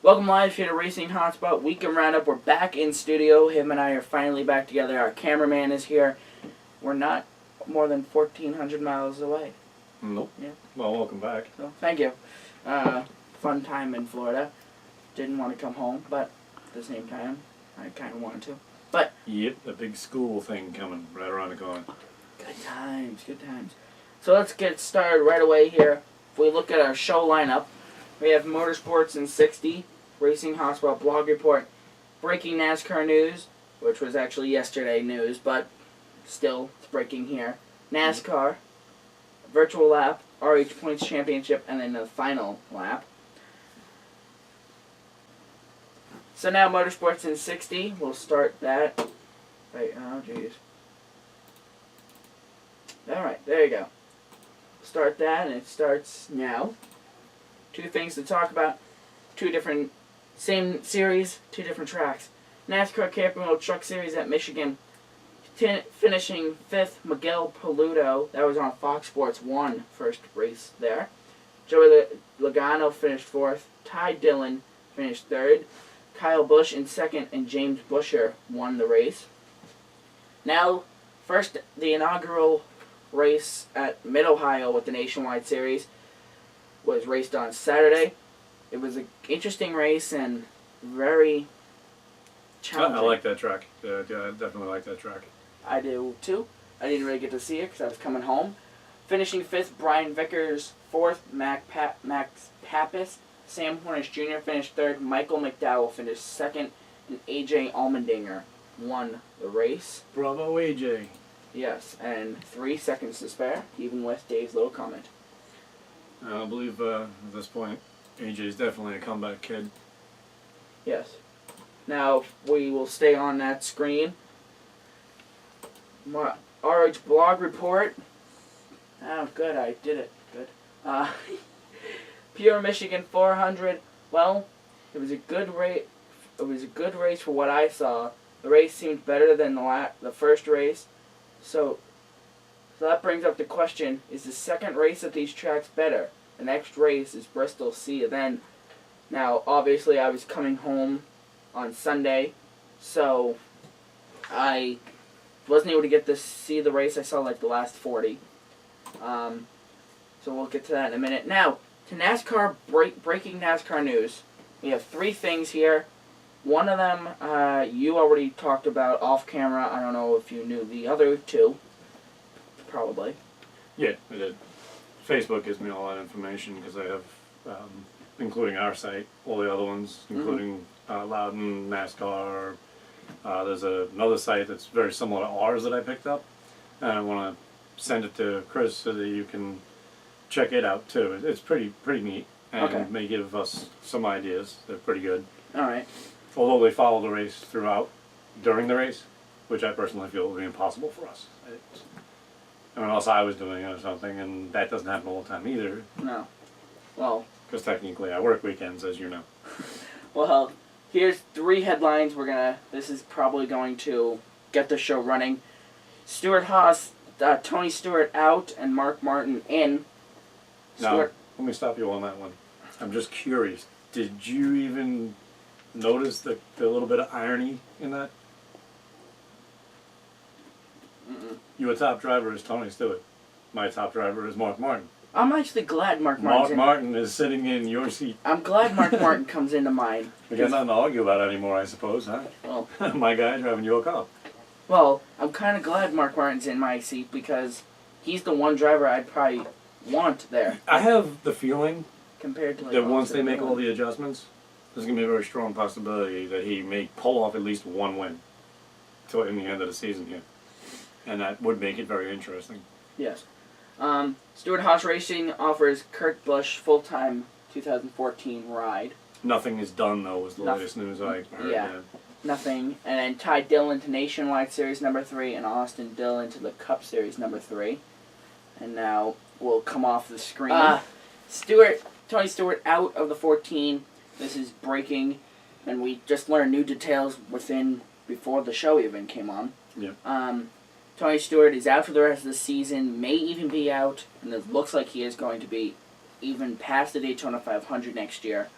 Welcome live here to Racing Hotspot Weekend Roundup. We're back in studio. Him and I are finally back together. Our cameraman is here. We're not more than 1,400 miles away. Nope. Yeah. Well, welcome back. So, thank you. Fun time in Florida. Didn't want to come home, but at the same time, I kind of wanted to. But Yep, a big school thing coming right around the corner. good times, good times. So let's get started right away here. If we look at our show lineup, we have Motorsports in 60, Racing Hotspot Blog Report, Breaking NASCAR News, which was actually yesterday news, but still, it's breaking here. NASCAR, Virtual Lap, RH Points Championship, and then the final lap. So now Motorsports in 60, we'll start that. Right, oh jeez. Alright, there you go. Start that, and it starts now. Two things to talk about. Same series, two different tracks. NASCAR Camping World Truck Series at Michigan. Finishing 5th, Miguel Paludo. That was on Fox Sports 1, first race there. Joey Logano finished 4th. Ty Dillon finished 3rd. Kyle Busch in 2nd, and James Buescher won the race. Now, first, the inaugural race at Mid-Ohio with the Nationwide Series was raced on Saturday. It was an interesting race and very challenging. I like that track. Yeah, I definitely like that track. I do too. I didn't really get to see it because I was coming home. Finishing 5th, Brian Vickers. 4th, Max Pappas. Sam Hornish Jr. finished 3rd. Michael McDowell finished 2nd. And A.J. Allmendinger won the race. Bravo, AJ. Yes, and 3 seconds to spare, even with Dave's little comment. I believe at this point, AJ is definitely a comeback kid. Yes. Now, we will stay on that screen. My RH Blog Report. Oh, good, I did it. Good. Pure Michigan 400. Well, it was a good race. It was a good race for what I saw. The race seemed better than the first race. So that brings up the question, is the second race at these tracks better? The next race is Bristol. See you then. Now, obviously, I was coming home on Sunday, so I wasn't able to get to see the race. I saw like the last 40. So we'll get to that in a minute. Now, to NASCAR, breaking NASCAR news. We have 3 things here. One of them you already talked about off camera. I don't know if you knew the other 2. Probably. Yeah, I did. Facebook gives me all that information because I have, including our site, all the other ones, including Loudon, NASCAR. There's another site that's very similar to ours that I picked up. And I want to send it to Chris so that you can check it out too. It's pretty neat and may give us some ideas. They're pretty good. All right. Although they follow the race throughout, during the race, which I personally feel would be impossible for us. I mean, unless I was doing it or something, and that doesn't happen all the time either. No. Well. Because technically I work weekends, as you know. Well, here's 3 headlines. This is probably going to get the show running. Stuart Haas, Tony Stewart out, and Mark Martin in. Now, let me stop you on that one. I'm just curious. Did you even notice the little bit of irony in that? Mm-mm. Your top driver is Tony Stewart. My top driver is Mark Martin. I'm actually glad Mark Martin is sitting in your seat. I'm glad Mark Martin comes into mine. We got nothing to argue about anymore, I suppose, huh? Well, my guy driving your car. Well, I'm kind of glad Mark Martin's in my seat because he's the one driver I'd probably want there. I have the feeling compared to that once they make all the adjustments, there's going to be a very strong possibility that he may pull off at least one win in the end of the season here. And that would make it very interesting. Yes. Stuart Haas Racing offers Kurt Busch full-time 2014 ride. Nothing is done, though, was the latest news I heard. Yeah, nothing. And then Ty Dillon to Nationwide Series number 3 and Austin Dillon to the Cup Series number 3. And now we'll come off the screen. Tony Stewart out of the 14. This is breaking, and we just learned new details before the show even came on. Yeah. Tony Stewart is out for the rest of the season, may even be out, and it looks like he is going to be even past the Daytona 500 next year.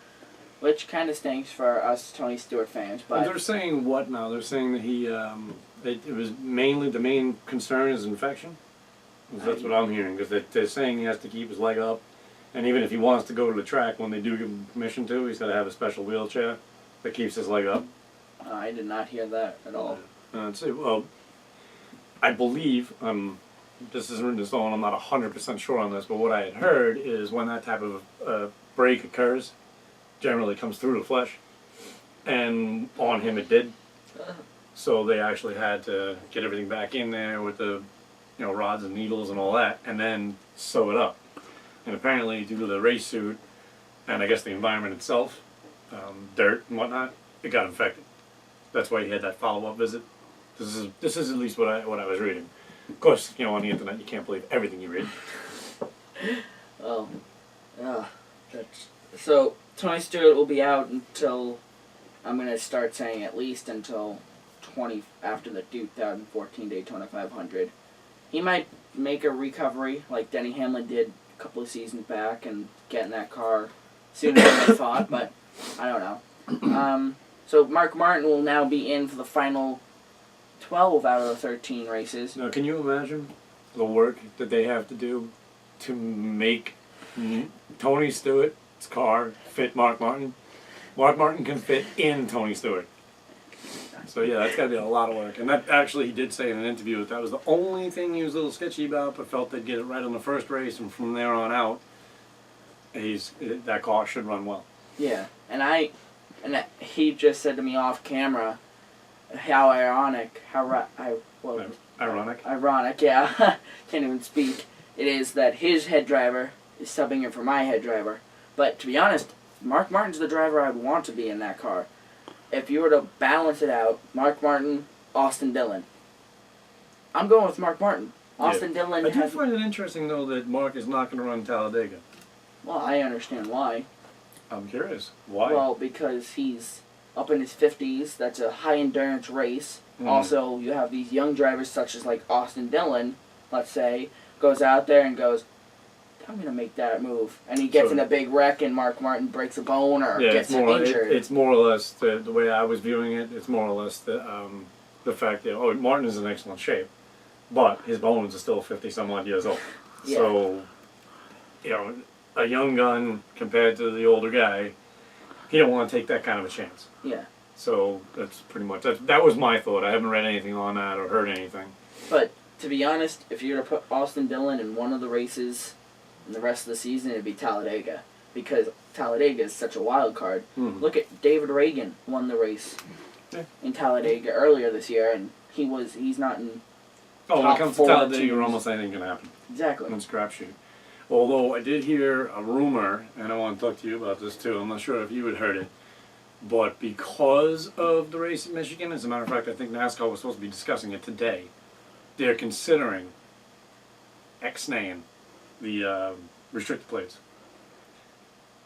which kind of stinks for us Tony Stewart fans. But they're saying what now? They're saying that it was mainly the main concern is infection. That's what I'm hearing, because they're saying he has to keep his leg up, and even if he wants to go to the track, when they do give him permission to, he's got to have a special wheelchair that keeps his leg up. I did not hear that at all. Well, I believe, this isn't written in stone, I'm not 100% sure on this, but what I had heard is when that type of break occurs, generally comes through the flesh, and on him it did. So they actually had to get everything back in there with the rods and needles and all that, and then sew it up. And apparently, due to the race suit, and I guess the environment itself, dirt and whatnot, it got infected. That's why he had that follow-up visit. This is at least what I was reading. Of course, on the internet you can't believe everything you read. Well, so Tony Stewart will be out until, I'm gonna start saying at least until after the 2014 Daytona 500. He might make a recovery like Denny Hamlin did a couple of seasons back and get in that car sooner than I thought, but I don't know. So Mark Martin will now be in for the final 12 out of the 13 races. Now, can you imagine the work that they have to do to make Tony Stewart's car fit Mark Martin? Mark Martin can fit in Tony Stewart. So yeah, that's got to be a lot of work. And that actually, he did say in an interview that was the only thing he was a little sketchy about, but felt they'd get it right on the first race, and from there on out, that car should run well. Yeah, and he just said to me off camera how ironic, ironic, yeah, can't even speak, it is that his head driver is subbing in for my head driver. But to be honest, Mark Martin's the driver I would want to be in that car. If you were to balance it out, Mark Martin, Austin Dillon. I'm going with Mark Martin. Austin Dillon. I do find it interesting, though, that Mark is not going to run Talladega. Well, I understand why. I'm curious. Why? Well, because he's up in his 50s. That's a high-endurance race. Also, you have these young drivers such as, like, Austin Dillon, let's say, goes out there and goes, I'm going to make that move. And he gets in a big wreck, and Mark Martin breaks a bone or gets injured. It's more or less, the way I was viewing it, it's more or less the fact that, Martin is in excellent shape, but his bones are still 50-some-odd years old. Yeah. So, a young gun compared to the older guy, he don't want to take that kind of a chance. Yeah. So, that's pretty much, that was my thought. I haven't read anything on that or heard anything. But, to be honest, if you were to put Austin Dillon in one of the races in the rest of the season, it'd be Talladega, because Talladega is such a wild card. Look at David Reagan won the race in Talladega earlier this year, and he's not in. Oh, when it comes to Talladega, almost anything can happen. Exactly. It's a crapshoot. Although I did hear a rumor, and I want to talk to you about this too. I'm not sure if you had heard it, but because of the race in Michigan, as a matter of fact, I think NASCAR was supposed to be discussing it today. They're considering X-naying the restricted plates.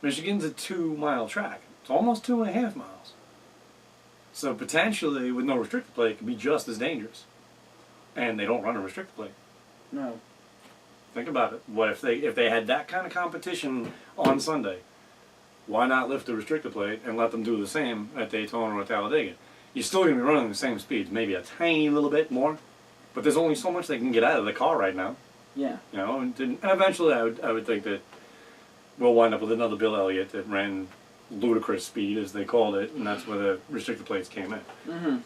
Michigan's a 2-mile track. It's almost 2.5 miles. So potentially, with no restricted plate, it could be just as dangerous. And they don't run a restricted plate. No. Think about it. What if they had that kind of competition on Sunday? Why not lift the restricted plate and let them do the same at Daytona or Talladega? You're still going to be running the same speeds, maybe a tiny little bit more, but there's only so much they can get out of the car right now. Yeah. And eventually I would think that we'll wind up with another Bill Elliott that ran ludicrous speed, as they called it, and that's where the restricted plates came in. Mm-hmm.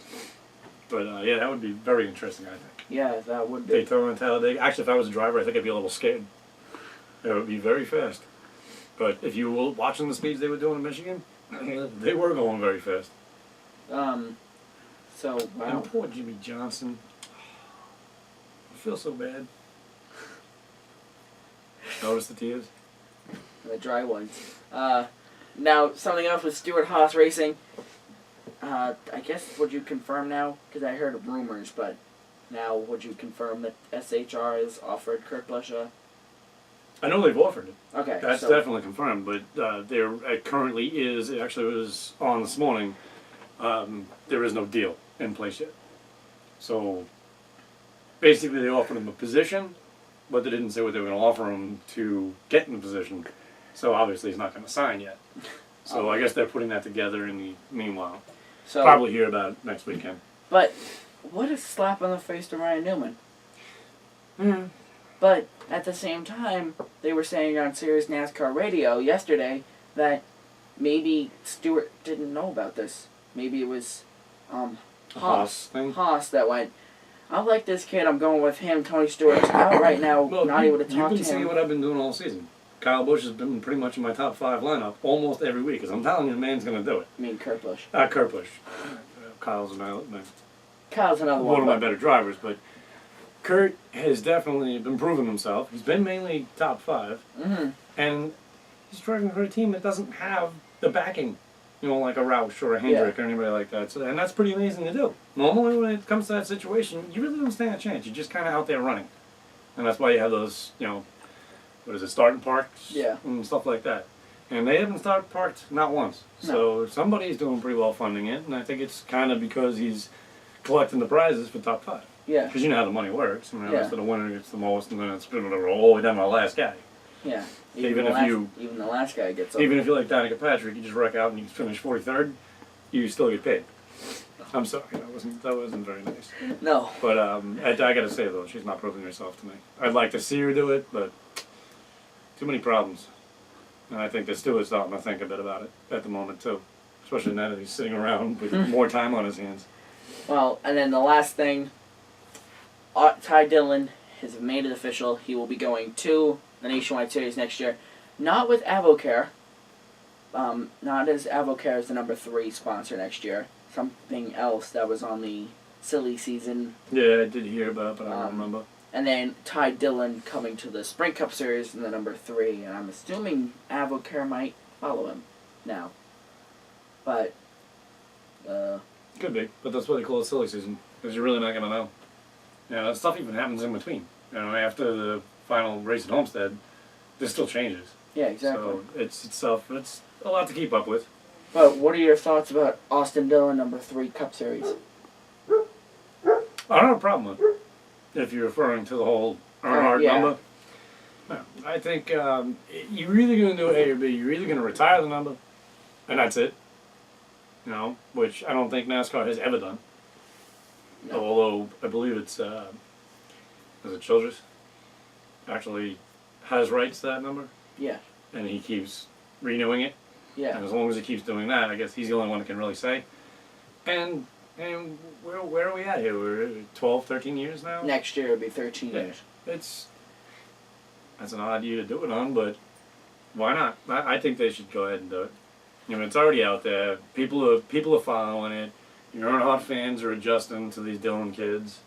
But that would be very interesting, I think. Yeah, that would be. Daytona and Talladega. Actually, if I was a driver, I think I'd be a little scared. It would be very fast. But if you were watching the speeds they were doing in Michigan, they were going very fast. So, wow. And poor Jimmy Johnson. I feel so bad. Notice the tears? The dry ones. Now, something else with Stewart Haas Racing. I guess, would you confirm now? Because I heard rumors, but now would you confirm that SHR has offered Kurt Busch I know they've offered it. Okay. That's definitely confirmed, but there currently is, it actually was on this morning, there is no deal in place yet. So, basically they offered him a position, but they didn't say what they were going to offer him to get in the position. So obviously he's not going to sign yet. So I guess they're putting that together in the meanwhile. So Probably hear about it next weekend. But what a slap on the face to Ryan Newman. Yeah. But at the same time, they were saying on Sirius NASCAR radio yesterday that maybe Stewart didn't know about this. Maybe it was Haas thing? Haas that went, I like this kid, I'm going with him. Tony Stewart's out right now, not able to talk to him. You've been seeing what I've been doing all season. Kyle Busch has been pretty much in my top 5 lineup almost every week, because I'm telling you, the man's going to do it. I mean, Kurt Busch. Kurt Busch. Kyle's another one. Of my better drivers, but Kurt has definitely been proving himself. He's been mainly top 5, and he's driving for a team that doesn't have the backing, like a Roush or a Hendrick or anybody like that. So, and that's pretty amazing to do. Normally, when it comes to that situation, you really don't stand a chance. You're just kind of out there running, and that's why you have those, starting parks and stuff like that. And they haven't started parked not once. No. So somebody's doing pretty well funding it, and I think it's kind of because he's collecting the prizes for top 5. Yeah. Because you know how the money works. I mean, the winner gets the most, and then it's been all the way down to the last guy. Yeah. Even the last guy gets up. Even if you're like Danica Patrick, you just wreck out and you finish 43rd, you still get paid. I'm sorry, that wasn't very nice. No. But I gotta say though, she's not proving herself to me. I'd like to see her do it, but too many problems. And I think the Stewart's starting to think a bit about it at the moment too. Especially now that he's sitting around with more time on his hands. Well, and then the last thing, Ty Dillon has made it official. He will be going to the Nationwide Series next year. Not with Avocare. Not as Avocare as the number 3 sponsor next year. Something else that was on the silly season. Yeah, I did hear about it, but I don't remember. And then Ty Dillon coming to the Sprint Cup Series in the number 3. And I'm assuming Avocare might follow him now. But, could be, but that's what they call a silly season, because you're really not going to know. That stuff even happens in between. After the final race at Homestead, this still changes. Yeah, exactly. So it's a lot to keep up with. But what are your thoughts about Austin Dillon number 3 Cup Series? I don't have a problem with it, if you're referring to the whole Earnhardt number. No, I think you're really going to do A or B. You're either going to retire the number, and that's it. Which I don't think NASCAR has ever done. No. Although I believe it's Childress actually has rights to that number. Yeah. And he keeps renewing it. Yeah. And as long as he keeps doing that, I guess he's the only one that can really say. And where are we at here? We're 12, 13 years now? Next year it'll be 13 years. That's an odd year to do it on, but why not? I think they should go ahead and do it. It's already out there. People are following it. Your Earnhardt fans are adjusting to these Dillon kids.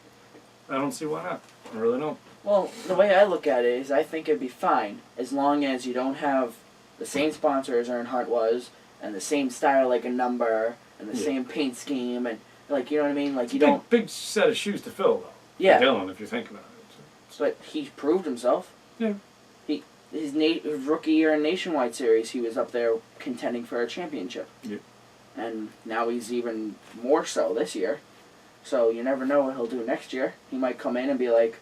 I don't see why not. I really don't. Well, the way I look at it is I think it'd be fine as long as you don't have the same sponsor as Earnhardt was and the same style like a number and the same paint scheme and you know what I mean? Like you don't big set of shoes to fill though. Yeah. Dillon, if you think about it. But he proved himself. Yeah. His rookie year in Nationwide Series, he was up there contending for a championship. Yep. And now he's even more so this year. So you never know what he'll do next year. He might come in and be like,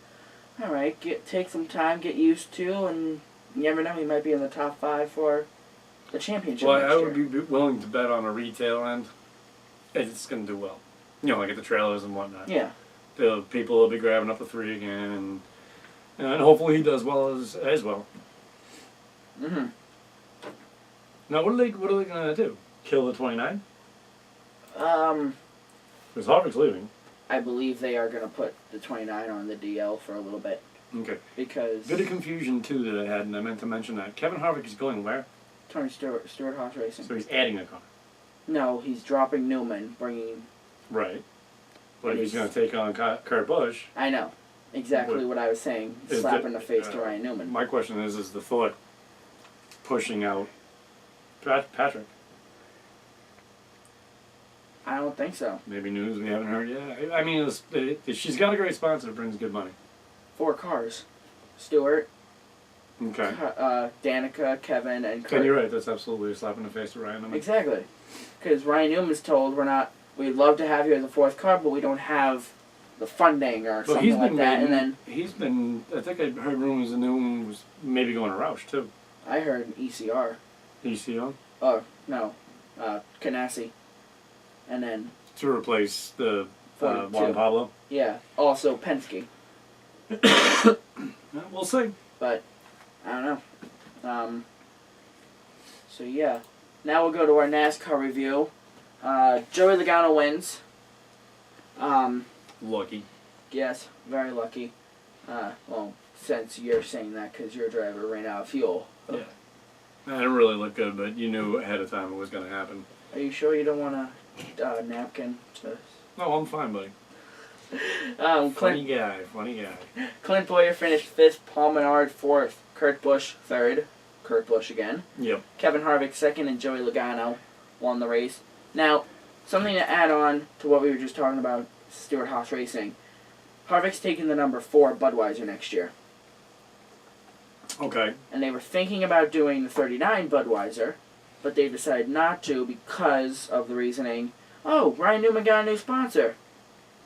all right, take some time, get used to, and you never know, he might be in the top 5 for the championship next year. I would be willing to bet on a retail end. It's going to do well. Like at the trailers and whatnot. Yeah. The people will be grabbing up the 3 again, and hopefully he does well as well. Mm-hmm. Now, what are they going to do? Kill the 29? Because Harvick's leaving. I believe they are going to put the 29 on the DL for a little bit. Okay. Because... Bit of confusion, too, that I had, and I meant to mention that. Kevin Harvick is going where? Tony Stewart Haas Racing. So he's adding a car? No, he's dropping Newman, bringing... Right. But if he's going to take on Kurt Busch... I know. Exactly what I was saying. Slapping the face to Ryan Newman. My question is the thought pushing out Patrick? I don't think so. Maybe news we haven't heard yet. I mean, she's got a great sponsor that brings good money. 4 cars. Stewart, okay. Danica, Kevin, and Kurt. Ken, you're right. That's absolutely a slap in the face to Ryan Newman. Exactly. Because Ryan Newman's told we'd love to have you as a 4th car, but we don't have the funding or something like that. And then I think I heard rumors that Newman was maybe going to Roush too. I heard ECR. ECR? No, Canassi. And then To replace the 42. Juan Pablo. Yeah, also Penske. We'll see. But I don't know. So yeah, now we'll go to our NASCAR review. Joey Logano wins. Lucky. Yes, very lucky. Well, since you're saying that because your driver ran out of fuel. Yeah. It didn't really look good, but you knew ahead of time it was going to happen. Are you sure you don't want a napkin? No, I'm fine, buddy. Clint, Funny guy. Clint Boyer finished 5th, Paul Menard 4th, Kurt Busch 3rd, Kurt Busch again. Yep. Kevin Harvick 2nd, and Joey Logano won the race. Now, something to add on to what we were just talking about, Stewart Haas Racing. Harvick's taking the number 4 Budweiser next year. Okay. And they were thinking about doing the 39 Budweiser, but they decided not to because of the reasoning, oh, Ryan Newman got a new sponsor.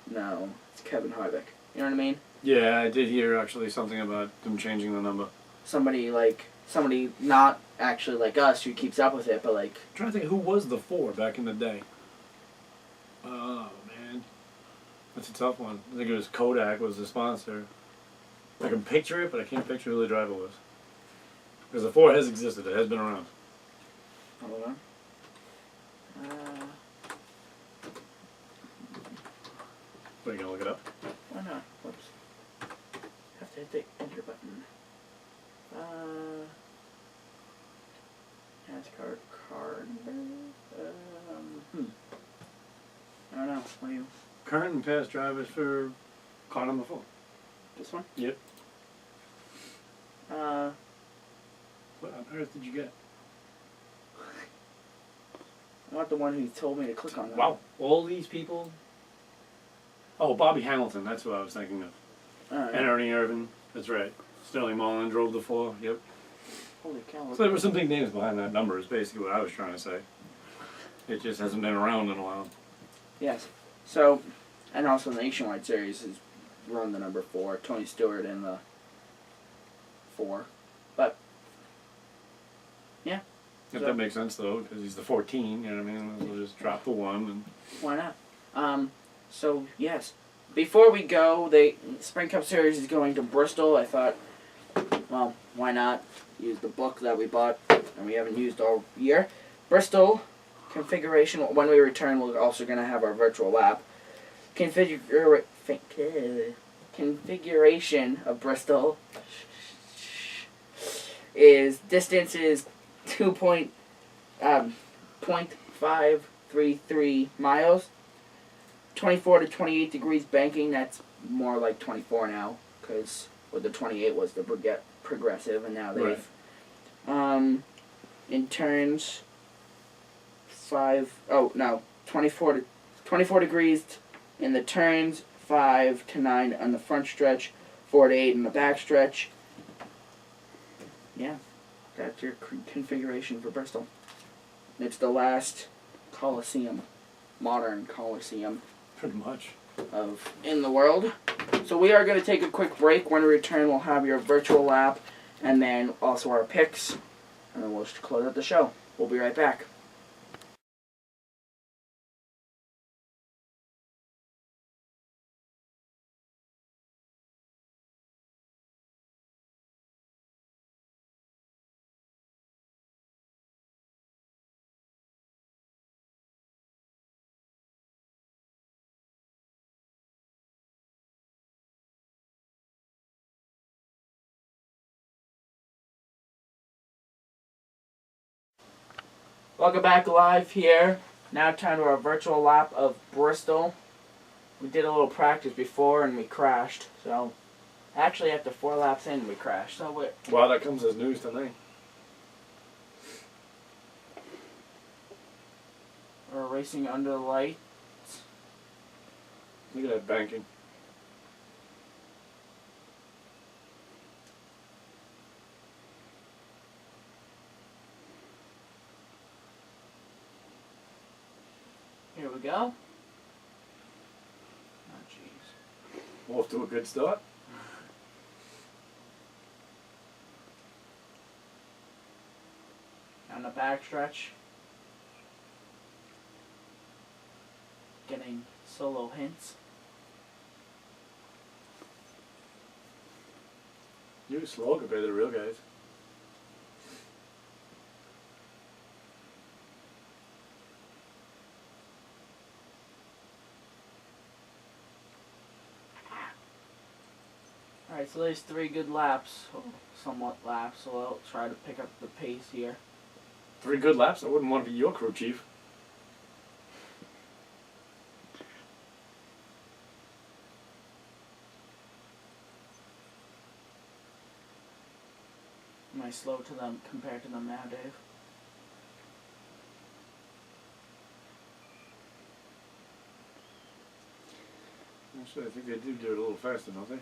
No, it's Kevin Harvick. You know what I mean? Yeah, I did hear actually something about them changing the number. Somebody not actually like us who keeps up with it, but like... I'm trying to think who was the 4 back in the day. Oh, man. That's a tough one. I think it was Kodak was the sponsor. I can picture it, but I can't picture who the driver was. Because the 4 has existed. It has been around. Hold on. Are you going to look it up? Why not? Whoops. Have to hit the enter button. NASCAR card. I don't know. What do you... Current and past drivers for car number 4. This one? Yep. Uh... What on earth did you get? I want the one who told me to click on that. Wow. All these people? Oh, Bobby Hamilton. That's what I was thinking of. Alright. And Ernie Irvin. That's right. Sterling Marlin drove the 4. Yep. Holy cow. So there were some big names behind that number is basically what I was trying to say. It just hasn't been around in a while. Yes. So, and also the Nationwide Series has run the number 4. Tony Stewart in the 4. But, yeah. If So- that makes sense though, because he's the 14, you know what I mean? We'll just drop the 1 and... Why not? So, yes. Before we go, the Spring Cup Series is going to Bristol. I thought, well, why not use the book that we bought and we haven't used all year. Bristol configuration, when we return, we're also going to have our virtual lap. Configuration of Bristol is distance is 0.533 miles. 24 to 28 degrees banking. That's more like 24 now, because with the 28 was the progressive, and now they've in turns 24 degrees in the turns, 5 to 9 on the front stretch, 4 to 8 in the back stretch. Yeah, that's your configuration for Bristol. It's the last Coliseum, modern Coliseum Pretty much. in the world. So we are going to take a quick break. When we return, we'll have your virtual lap and then also our picks, and then we'll just close out the show. We'll be right back. Welcome back live here. Now time to our virtual lap of Bristol. We did a little practice before and we crashed. So, actually after 4 laps in we crashed. So Wow, that comes as news tonight. we're racing under the light. Look at that banking. Here we go. Oh jeez. Off to a good start. On the back stretch. getting solo hints. You're slow compared to the real guys. Alright, so there's 3 good laps, or somewhat laps, so I'll try to pick up the pace here. 3 good laps? I wouldn't want to be your crew chief. Am I slow to them compared to them now, Dave? Actually, I think they do it a little faster, don't they?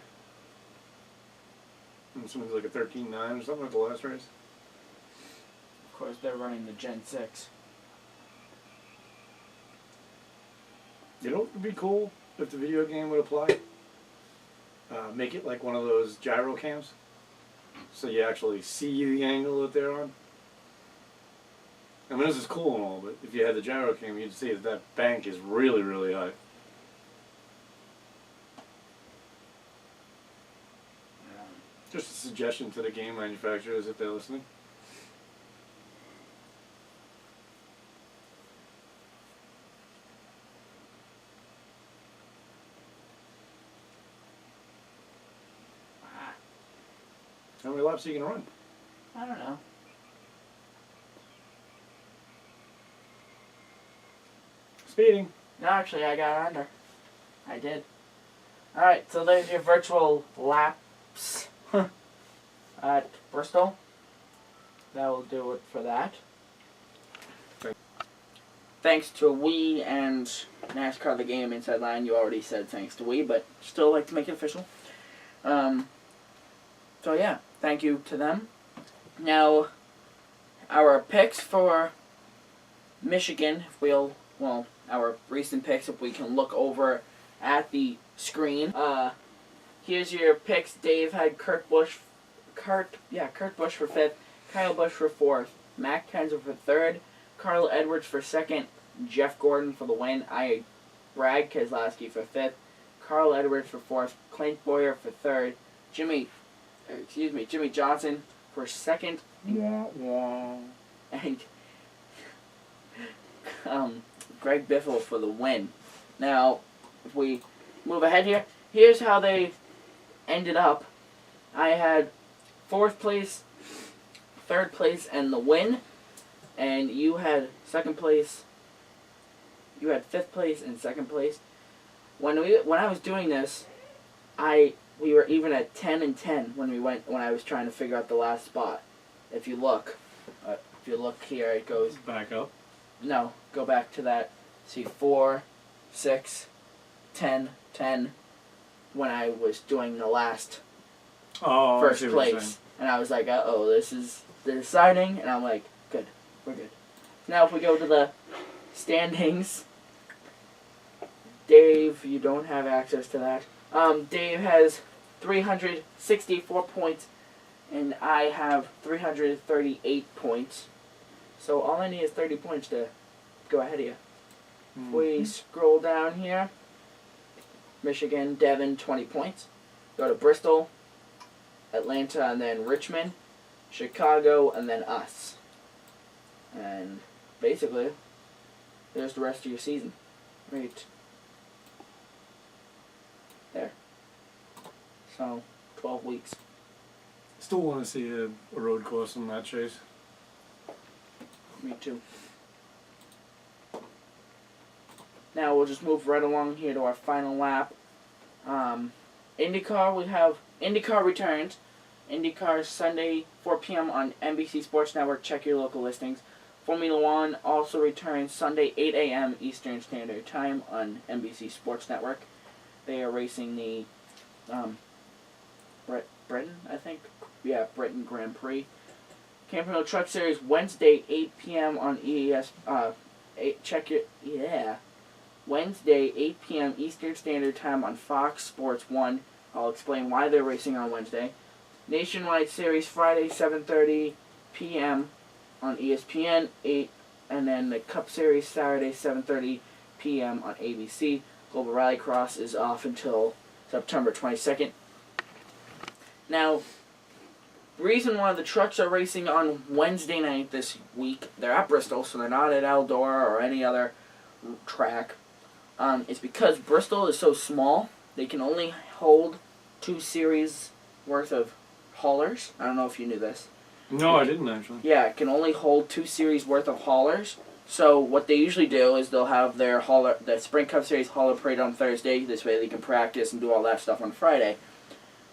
And something's like a 13.9 or something at the last race. Of course, they're running the Gen 6. You know what would be cool if the video game would apply? Make it like one of those gyro cams. So you actually see the angle that they're on. I mean, this is cool and all, but if you had the gyro cam, you'd see that that bank is really, really high. Just a suggestion to the game manufacturers if they're listening. How many laps are you going to run? I don't know. Speeding. No, actually, I got under. I did. Alright, so there's your virtual laps at Bristol. That will do it for that. Thanks to Wii and NASCAR The Game Inside Line. You already said thanks to Wii, but still like to make it official. So yeah, thank you to them. Now, our picks for Michigan, if we'll, well, our recent picks, if we can look over at the screen. Here's your picks. Dave had Kurt Busch for 5th, Kyle Busch for 4th, Mac Kenseth for 3rd, Carl Edwards for 2nd, Jeff Gordon for the win. I Brad Keselowski for 5th, Carl Edwards for 4th, Clint Boyer for 3rd, Jimmy Johnson for 2nd, and Greg Biffle for the win. Now, if we move ahead here, here's how they ended up. I had 4th place, 3rd place, and the win, and you had 2nd place. You had 5th place and 2nd place. When I was doing this, we were even at 10 and 10 when I was trying to figure out the last spot. If you look here, it goes back up. No, go back to that. See, 4, 6, 10, 10. When I was doing the last first place, and I was like, uh-oh, this is the deciding, and I'm like, good, we're good. Now if we go to the standings, Dave, you don't have access to that. Dave has 364 points, and I have 338 points. So all I need is 30 points to go ahead of you. If we scroll down here, Michigan, Devin, 20 points. Go to Bristol, Atlanta, and then Richmond, Chicago, and then us. And basically, there's the rest of your season. Right there. So, 12 weeks. Still want to see a road course in that chase. Me too. Now we'll just move right along here to our final lap. IndyCar, we have IndyCar returns. IndyCar Sunday, 4 p.m. on NBC Sports Network. Check your local listings. Formula One also returns Sunday, 8 a.m. Eastern Standard Time on NBC Sports Network. They are racing the Britain, I think. Yeah, Britain Grand Prix. Camping World Truck Series Wednesday, 8 p.m. on Wednesday, 8 p.m. Eastern Standard Time on Fox Sports 1. I'll explain why they're racing on Wednesday. Nationwide Series Friday, 7:30 p.m. on ESPN 8, and then the Cup Series Saturday, 7:30 p.m. on ABC. Global Rallycross is off until September 22nd. Now, the reason why the trucks are racing on Wednesday night this week, they're at Bristol, so they're not at Eldora or any other track, is because Bristol is so small, they can only hold 2 series worth of haulers. I don't know if you knew this. No, I didn't actually. Yeah, it can only hold 2 series worth of haulers. So what they usually do is they'll have their Sprint Cup Series hauler parade on Thursday. This way they can practice and do all that stuff on Friday.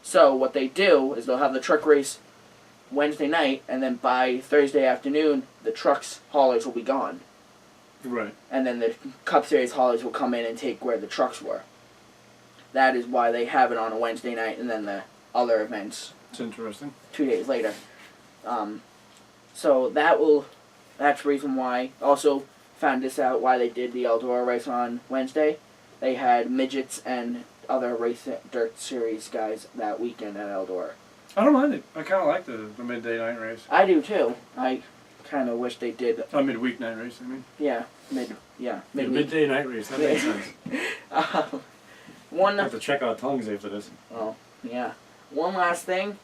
So what they do is they'll have the truck race Wednesday night, and then by Thursday afternoon, the trucks haulers will be gone. Right. And then the Cup Series haulers will come in and take where the trucks were. That is why they have it on a Wednesday night, and then the other events. It's interesting. 2 days later. So that's the reason why. Also found this out why they did the Eldora race on Wednesday. They had midgets and other dirt series guys that weekend at Eldora. I don't mind it. I kind of like the midday night race. I do too. I kind of wish they did. Midweek night race, I mean. Yeah, midday night race, that makes sense. One. I have to check our tongues after this. Oh, yeah. One last thing.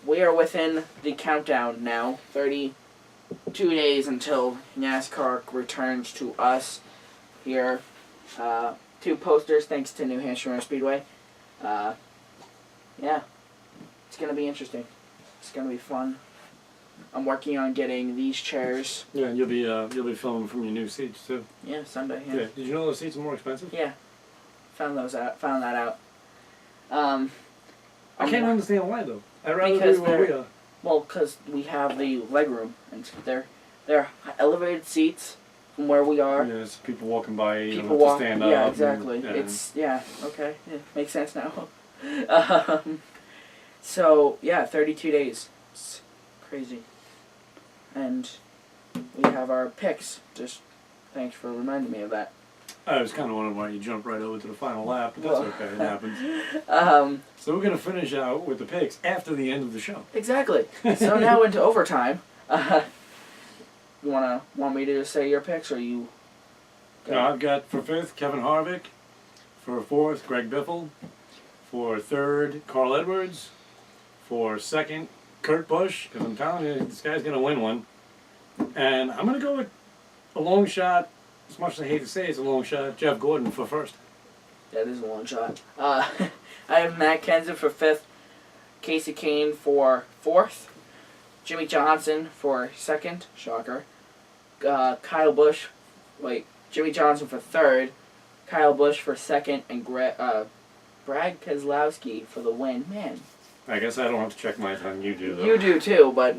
We are within the countdown now. 32 days until NASCAR returns to us here. 2 posters, thanks to New Hampshire Motor Speedway. Yeah. It's going to be interesting. It's going to be fun. I'm working on getting these chairs. Yeah, and you'll be filming from your new seats too. Yeah, Sunday. Yeah. Did you know those seats are more expensive? Yeah. Found that out. I can't understand why though. I'd rather be where we are. Well, because we have the legroom, and they're elevated seats from where we are. Yeah, it's people walking by. You People don't have walk. to stand up. Yeah, exactly. Okay. Yeah, makes sense now. So yeah, 32 days. It's crazy. And we have our picks. Just thanks for reminding me of that. I was kind of wondering why you jumped right over to the final lap, but that's okay. It happens. So we're gonna finish out with the picks after the end of the show. Exactly. So now into overtime. You want me to just say your picks, or you? No, I've got for 5th Kevin Harvick, for 4th Greg Biffle, for 3rd Carl Edwards, for 2nd Kurt Busch, because I'm telling you this guy's gonna win one, and I'm gonna go with a long shot. As much as I hate to say it's a long shot, Jeff Gordon for 1st. That is a long shot. I have Matt Kenseth for 5th, Casey Kane for 4th, Jimmy Johnson for 2nd, shocker, Jimmy Johnson for 3rd, Kyle Busch for 2nd, and Brad Keselowski for the win. Man. I guess I don't have to check my time. You do, though. You do too, but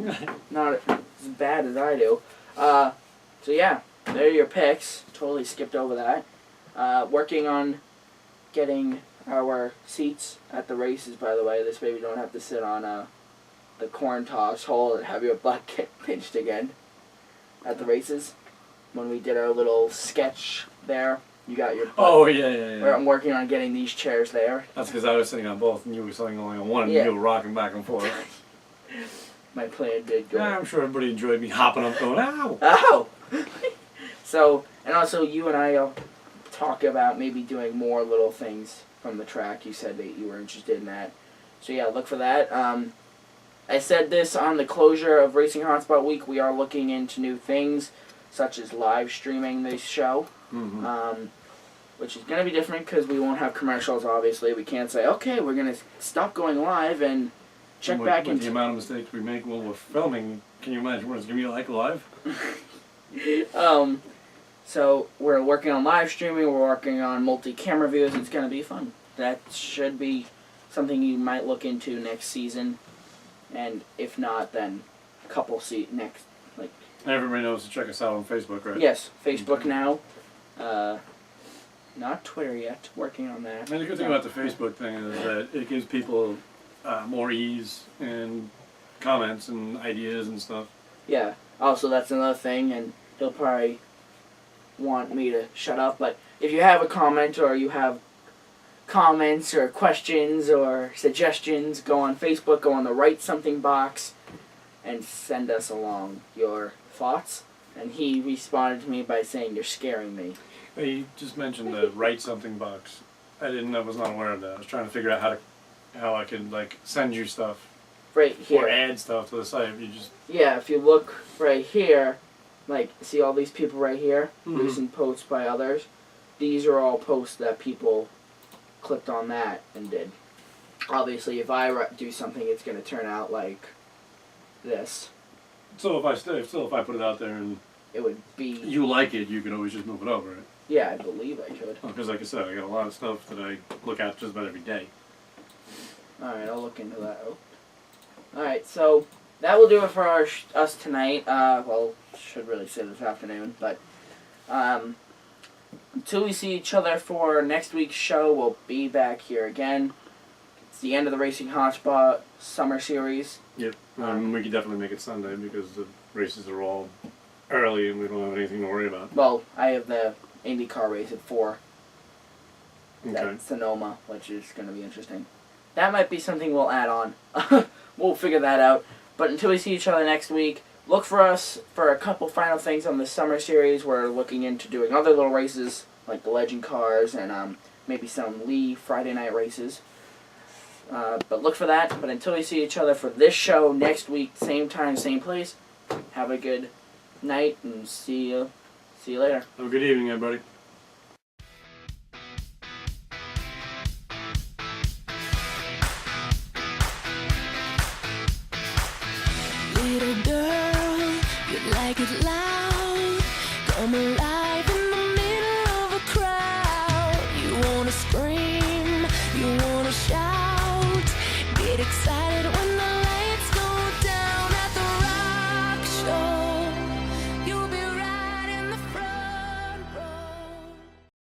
not as bad as I do. So yeah. There are your picks. Totally skipped over that. Working on getting our seats at the races, by the way. This way we don't have to sit on the corn toss hole and have your butt get pinched again at the races. When we did our little sketch there, you got your butt. Oh, yeah. I'm working on getting these chairs there. That's because I was sitting on both and you were sitting only on one and you were rocking back and forth. My plan did go. Yeah, I'm sure everybody enjoyed me hopping up going, ow! Ow! So, and also you and I will talk about maybe doing more little things from the track. You said that you were interested in that. So yeah, look for that. I said this on the closure of Racing Hotspot Week. We are looking into new things, such as live streaming this show. Mm-hmm. Which is going to be different because we won't have commercials, obviously. We can't say, okay, we're going to stop going live and check back into... the amount of mistakes we make while we're filming, can you imagine what it's going to be like live? So we're working on live streaming, we're working on multi-camera views, it's going to be fun. That should be something you might look into next season, and if not, then a couple next, like... Everybody knows to check us out on Facebook, right? Yes, Facebook now. Not Twitter yet, working on that. And the good thing about the Facebook thing is that it gives people more ease in comments and ideas and stuff. Yeah, also that's another thing, and he'll probably want me to shut up, but if you have a comment or you have comments or questions or suggestions, go on Facebook, go on the Write Something box, and send us along your thoughts. And he responded to me by saying, "You're scaring me." Hey, you just mentioned the write something box. I was not aware of that. I was trying to figure out how I could like send you stuff Right here. or add stuff to the site. You just Yeah, if you look right here, like, see all these people right here? Mhm. Recent posts by others. These are all posts that people clicked on that and did. Obviously, if I do something, it's going to turn out like this. so if I put it out there and It would be... you like it, you can always just move it over, right? Yeah, I believe I could. Because like I said, I got a lot of stuff that I look at just about every day. Alright, I'll look into that. Alright, so that will do it for us tonight. Well, should really say this afternoon, but until we see each other for next week's show, we'll be back here again. It's the end of the Racing Hotspot Summer Series. Yep. We could definitely make it Sunday because the races are all early and we don't have anything to worry about. Well, I have the IndyCar race at 4. Okay. That's Sonoma, which is going to be interesting. That might be something we'll add on. We'll figure that out. But until we see each other next week, look for us for a couple final things on the summer series. We're looking into doing other little races, like the Legend Cars, and maybe some Lee Friday night races. But look for that. But until we see each other for this show next week, same time, same place, have a good night, and see you later. Have a good evening, everybody. Little girl, you like it loud. Come alive.